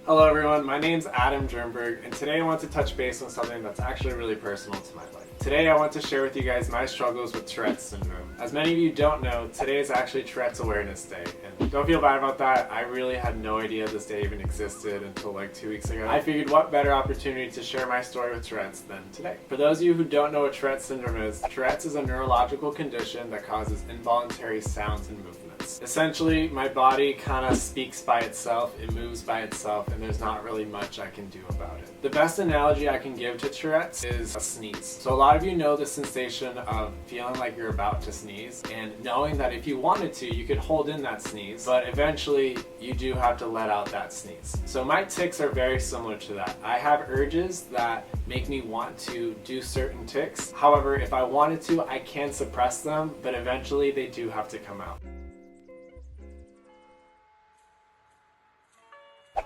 Hello everyone, my name's AdamJernberg, and today I want to touch base on something that's actually really personal to my life. Today I want to share with you guys my struggles with Tourette syndrome. As many of you don't know, today is actually Tourette's Awareness Day, and don't feel bad about that. I really had no idea this day even existed until like 2 weeks ago. I figured what better opportunity to share my story with Tourette's than today. For those of you who don't know what Tourette syndrome is, Tourette's is a neurological condition that causes involuntary sounds and movements. Essentially, my body kind of speaks by itself, it moves by itself, and there's not really much I can do about it. The best analogy I can give to Tourette's is a sneeze. So a lot of you know the sensation of feeling like you're about to sneeze and knowing that if you wanted to, you could hold in that sneeze, but eventually you do have to let out that sneeze. So my tics are very similar to that. I have urges that make me want to do certain tics. However, if I wanted to, I can suppress them, but eventually they do have to come out.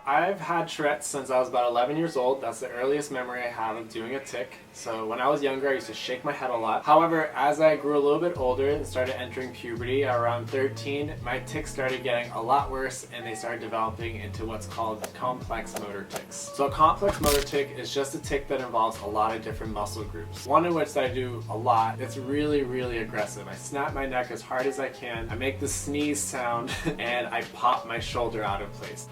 I've had Tourette's since I was about 11 years old. That's the earliest memory I have of doing a tic. So when I was younger, I used to shake my head a lot. However, as I grew a little bit older and started entering puberty around 13, my tics started getting a lot worse and they started developing into what's called complex motor tics. So a complex motor tic is just a tic that involves a lot of different muscle groups. One of which that I do a lot, it's really, really aggressive. I snap my neck as hard as I can, I make the sneeze sound, and I pop my shoulder out of place.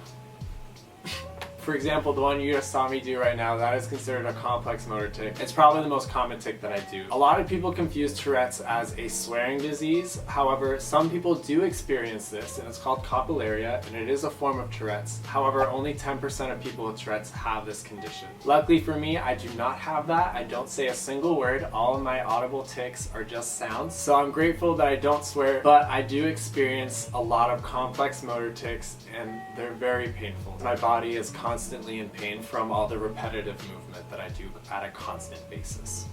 For example, the one you just saw me do right now, that is considered a complex motor tic. It's probably the most common tic that I do. A lot of people confuse Tourette's as a swearing disease. However, some people do experience this, and it's called copullaria, and it is a form of Tourette's. However, only 10% of people with Tourette's have this condition. Luckily for me, I do not have that. I don't say a single word. All of my audible tics are just sounds. So I'm grateful that I don't swear, but I do experience a lot of complex motor tics, and they're very painful. My body is constantly in pain from all the repetitive movement that I do at a constant basis.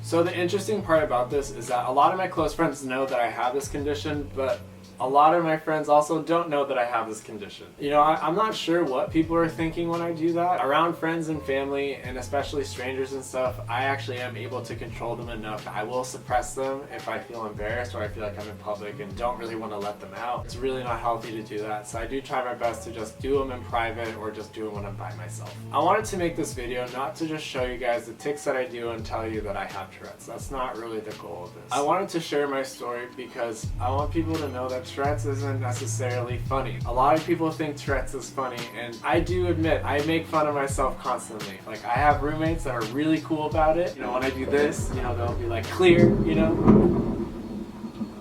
So the interesting part about this is that a lot of my close friends know that I have this condition, but a lot of my friends also don't know that I have this condition. You know, I'm not sure what people are thinking when I do that. Around friends and family, and especially strangers and stuff, I actually am able to control them enough. I will suppress them if I feel embarrassed or I feel like I'm in public and don't really want to let them out. It's really not healthy to do that, so I do try my best to just do them in private or just do them when I'm by myself. I wanted to make this video not to just show you guys the tics that I do and tell you that I have Tourette's. That's not really the goal of this. I wanted to share my story because I want people to know that Tourette's isn't necessarily funny. A lot of people think Tourette's is funny, and I do admit I make fun of myself constantly. Like, I have roommates that are really cool about it. You know, when I do this, you know, they'll be like, clear, you know.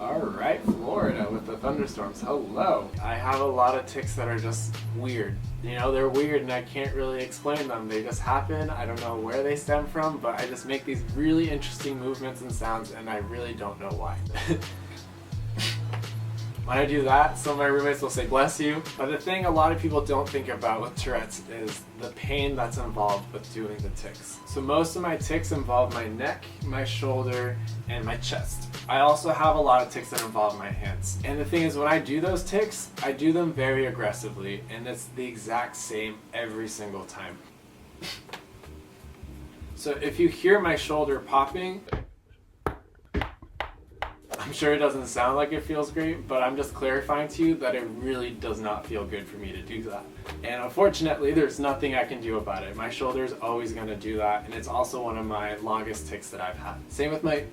Alright, Florida with the thunderstorms. Hello. I have a lot of tics that are just weird. You know, they're weird and I can't really explain them. They just happen. I don't know where they stem from, but I just make these really interesting movements and sounds, and I really don't know why. When I do that, some of my roommates will say, bless you. But the thing a lot of people don't think about with Tourette's is the pain that's involved with doing the tics. So most of my tics involve my neck, my shoulder, and my chest. I also have a lot of tics that involve my hands. And the thing is, when I do those tics, I do them very aggressively, and it's the exact same every single time. So if you hear my shoulder popping, I'm sure it doesn't sound like it feels great, but I'm just clarifying to you that it really does not feel good for me to do that. And unfortunately, there's nothing I can do about it. My shoulder is always going to do that, and it's also one of my longest tics that I've had. Same with my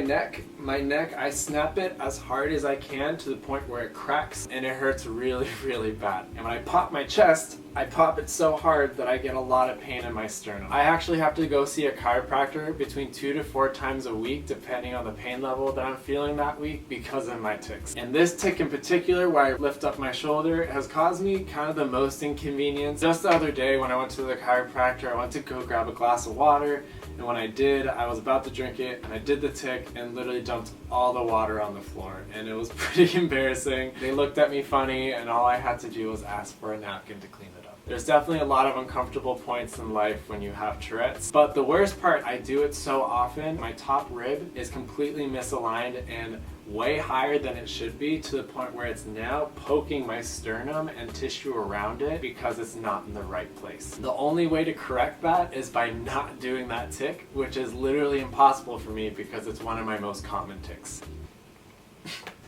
neck. My neck, I snap it as hard as I can to the point where it cracks, and it hurts really, really bad. And when I pop my chest, I pop it so hard that I get a lot of pain in my sternum. I actually have to go see a chiropractor between 2 to 4 times a week, depending on the pain level that I'm feeling that week, because of my tics. And this tic in particular, where I lift up my shoulder, has caused me kind of the most inconvenience. Just the other day when I went to the chiropractor, I went to go grab a glass of water, and when I did, I was about to drink it, and I did the tic and literally dumped all the water on the floor, and it was pretty embarrassing. They looked at me funny, and all I had to do was ask for a napkin to clean it up. There's definitely a lot of uncomfortable points in life when you have Tourette's, but the worst part, I do it so often, my top rib is completely misaligned and way higher than it should be, to the point where it's now poking my sternum and tissue around it because it's not in the right place. The only way to correct that is by not doing that tic, which is literally impossible for me because it's one of my most common tics.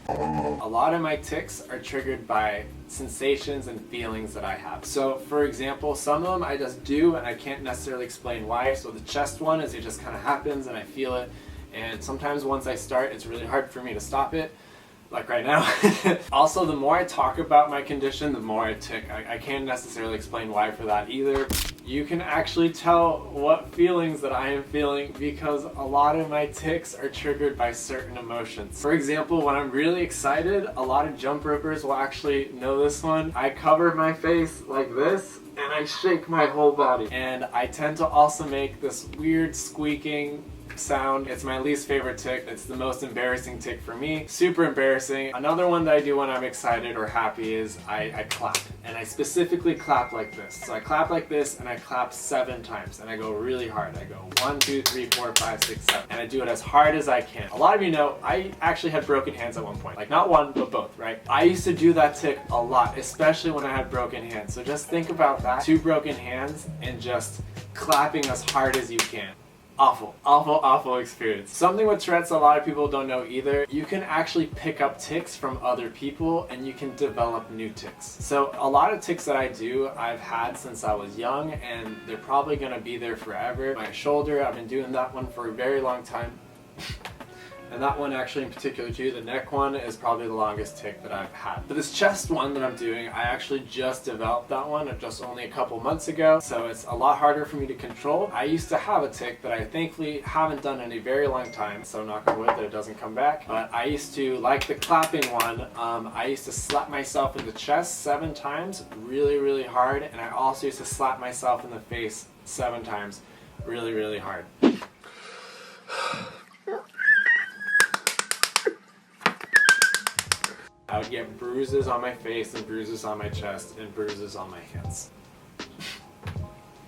A lot of my tics are triggered by sensations and feelings that I have. So for example, some of them I just do and I can't necessarily explain why. So the chest one is it just kind of happens and I feel it. And sometimes once I start, it's really hard for me to stop it. Like right now. Also, the more I talk about my condition, the more I tic. I can't necessarily explain why for that either. You can actually tell what feelings that I am feeling because a lot of my tics are triggered by certain emotions. For example, when I'm really excited, a lot of jump ropers will actually know this one. I cover my face like this and I shake my whole body. And I tend to also make this weird squeaking sound. It's my least favorite tic. It's the most embarrassing tic for me. Super embarrassing. Another one that I do when I'm excited or happy is I clap. And I specifically clap like this. So I clap like this and I clap 7 times and I go really hard. I go 1, 2, 3, 4, 5, 6, 7. And I do it as hard as I can. A lot of you know I actually had broken hands at one point. Like not one, but both, right? I used to do that tic a lot, especially when I had broken hands. So just think about that. 2 broken hands and just clapping as hard as you can. Awful, awful, awful experience. Something with Tourette's a lot of people don't know either. You can actually pick up tics from other people and you can develop new tics. So a lot of tics that I do, I've had since I was young and they're probably gonna be there forever. My shoulder, I've been doing that one for a very long time. And that one actually in particular too, the neck one is probably the longest tic that I've had. But this chest one that I'm doing, I actually just developed that one just only a couple months ago. So it's a lot harder for me to control. I used to have a tic that I thankfully haven't done in a very long time. So knock on wood that it doesn't come back. But I used to, like the clapping one, I used to slap myself in the chest 7 times, really, really hard. And I also used to slap myself in the face 7 times, really, really hard. I would get bruises on my face and bruises on my chest and bruises on my hands.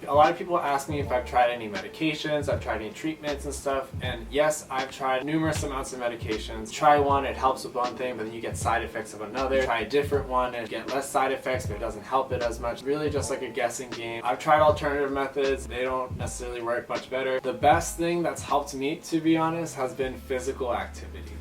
A lot of people ask me if I've tried any medications, I've tried any treatments and stuff, and yes, I've tried numerous amounts of medications. Try one, it helps with one thing, but then you get side effects of another. Try a different one and get less side effects, but it doesn't help it as much. Really just like a guessing game. I've tried alternative methods, they don't necessarily work much better. The best thing that's helped me, to be honest, has been physical activity.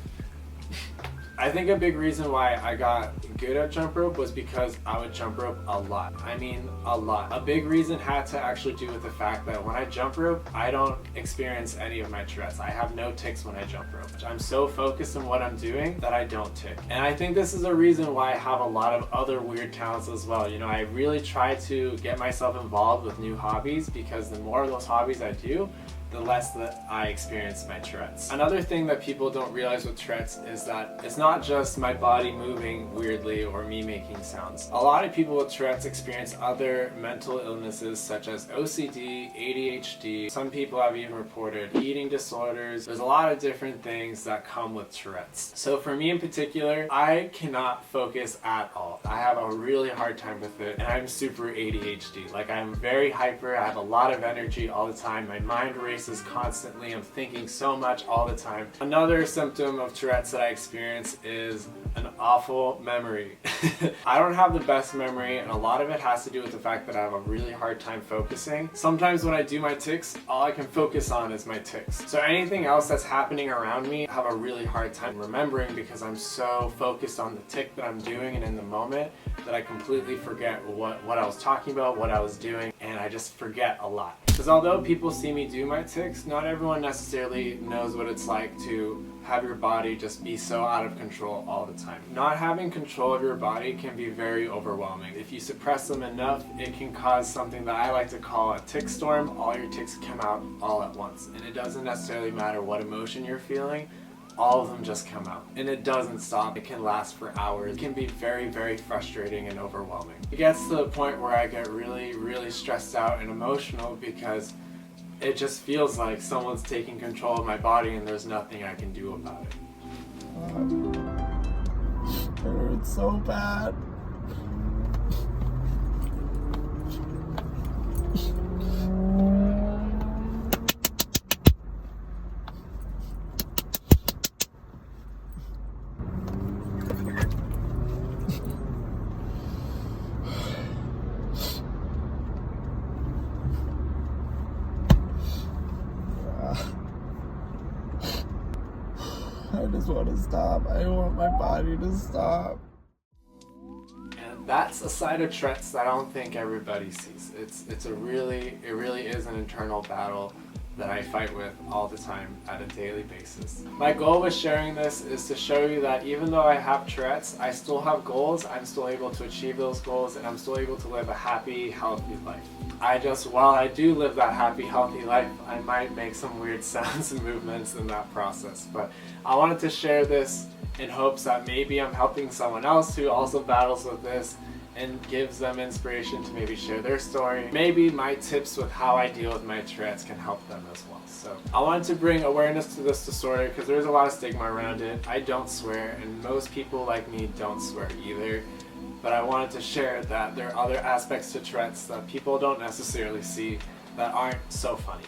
I think a big reason why I got good at jump rope was because I would jump rope a lot. I mean, a lot. A big reason had to actually do with the fact that when I jump rope, I don't experience any of my Tourette's. I have no tics when I jump rope. I'm so focused on what I'm doing that I don't tic. And I think this is a reason why I have a lot of other weird talents as well. You know, I really try to get myself involved with new hobbies because the more of those hobbies I do, the less that I experience my Tourette's. Another thing that people don't realize with Tourette's is that it's not just my body moving weirdly or me making sounds. A lot of people with Tourette's experience other mental illnesses such as OCD, ADHD. Some people have even reported eating disorders. There's a lot of different things that come with Tourette's. So for me in particular, I cannot focus at all. I have a really hard time with it and I'm super ADHD. Like I'm very hyper, I have a lot of energy all the time. My mind races constantly. I'm thinking so much all the time. Another symptom of Tourette's that I experience is an awful memory. I don't have the best memory and a lot of it has to do with the fact that I have a really hard time focusing. Sometimes when I do my tics, all I can focus on is my tics. So anything else that's happening around me, I have a really hard time remembering because I'm so focused on the tic that I'm doing and in the moment that I completely forget what I was talking about, what I was doing, and I just forget a lot. Because although people see me do my tics, not everyone necessarily knows what it's like to have your body just be so out of control all the time. Not having control of your body can be very overwhelming. If you suppress them enough, it can cause something that I like to call a tic storm. All your tics come out all at once. And it doesn't necessarily matter what emotion you're feeling, all of them just come out. And it doesn't stop. It can last for hours. It can be very, very frustrating and overwhelming. It gets to the point where I get really, really stressed out and emotional because it just feels like someone's taking control of my body and there's nothing I can do about it. It hurts so bad. I just want to stop. I want my body to stop. And that's a side of Tourette's that I don't think everybody sees. It really is an internal battle that I fight with all the time at a daily basis. My goal with sharing this is to show you that even though I have Tourette's, I still have goals, I'm still able to achieve those goals, and I'm still able to live a happy, healthy life. While I do live that happy, healthy life, I might make some weird sounds and movements in that process. But I wanted to share this in hopes that maybe I'm helping someone else who also battles with this and gives them inspiration to maybe share their story. Maybe my tips with how I deal with my Tourette's can help them as well. So I wanted to bring awareness to this disorder because there's a lot of stigma around it. I don't swear, and most people like me don't swear either. But I wanted to share that there are other aspects to Tourette's that people don't necessarily see that aren't so funny.